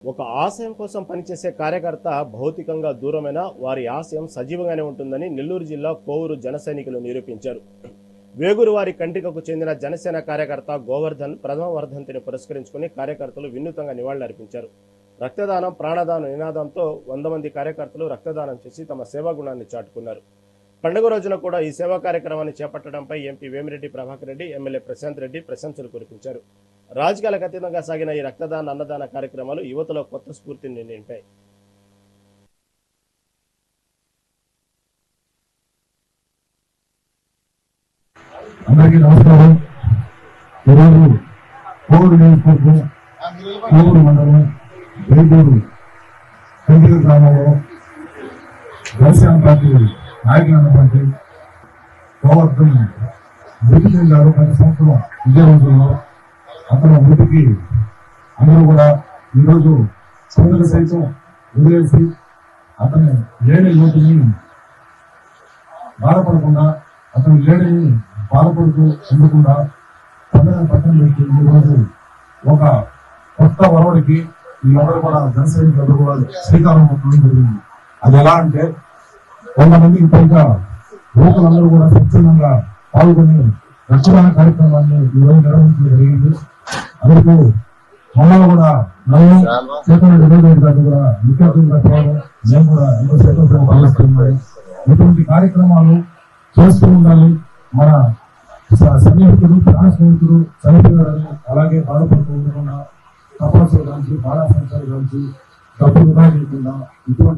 ఒక ఆశయం కోసం పనిచేసే కార్యకర్త భౌతికంగా దూరమైన వారి ఆశయం సజీవంగానే ఉంటుందని నెల్లూరు జిల్లా కోవూరు జన సైనికులు నిరూపించారు. వేగూరు వారి కండ్రికకు చెందిన జనసేన కార్యకర్త గోవర్ధన్ ప్రథమ వర్ధంతిని పురస్కరించుకుని కార్యకర్తలు వినూత్నంగా నివాళులర్పించారు. రక్తదానం ప్రాణదానం నినాదంతో 100 మంది కార్యకర్తలు రక్తదానం చేసి తమ సేవా గుణాన్ని చాటుకున్నారు. పండుగ రోజున కూడా ఈ సేవా కార్యక్రమాన్ని చేపట్టడంపై ఎంపీ వేమిరెడ్డి ప్రభాకర్ రెడ్డి, ఎమ్మెల్యే ప్రశాంత్ రెడ్డి ప్రశంసలు కురిపించారు. రాజకీయాలకు అతీతంగా సాగిన ఈ రక్తదాన అన్నదాన కార్యక్రమాలు యువతలో కొత్త స్ఫూర్తిని నింపాయి. అందరికీ నమస్కారం. ఈరోజు కోవూరు నియోజకవర్గం కోవూరు మండలం వేగూరు కండ్రిక గ్రామంలో జనసేన పార్టీ నాయకులైనటువంటి గోవర్ధన్ మృతి చెందారు. 10 సంవత్సరం ఇదే రోజుల్లో అతను మృతికి అందరూ కూడా ఈరోజు సోదరు సైతం వదిలేసి అతను లేని లోటుని బాధపడకుండా, అతను లేని బాధపడుతూ ఉండకుండా పండుగ పట్టణం పెట్టి ఈరోజు ఒక కొత్త వరవడికి వీళ్ళందరూ కూడా జనసైనికులు కూడా శ్రీకారం చుట్టడం జరిగింది. అది ఎలా అంటే 100 మందికి పైగా యువకులందరూ కూడా స్వచ్ఛందంగా పాల్గొని రక్తదాన కార్యక్రమాన్ని ఈరోజు నిర్వహించడం జరిగింది. అందుకు మమ్మల్ని కూడా నన్ను చేతుల రెడ్డి గారిని కూడా ముఖ్య అతిథిగా పోవడం మేము కూడా ఎంతో సంతోషంగా భావిస్తున్నాయి. ఇటువంటి కార్యక్రమాలు చేస్తూ ఉండాలి. మన సన్నిహితుడు ప్రాణ స్నేహితుడు చనిపోయారని అలాగే బాధపడుతూ ఉండకుండా తపాసులు కాల్చి బాధాసంచాలు కాల్చి డబ్బు వృధా చేయకుండా ఇటువంటి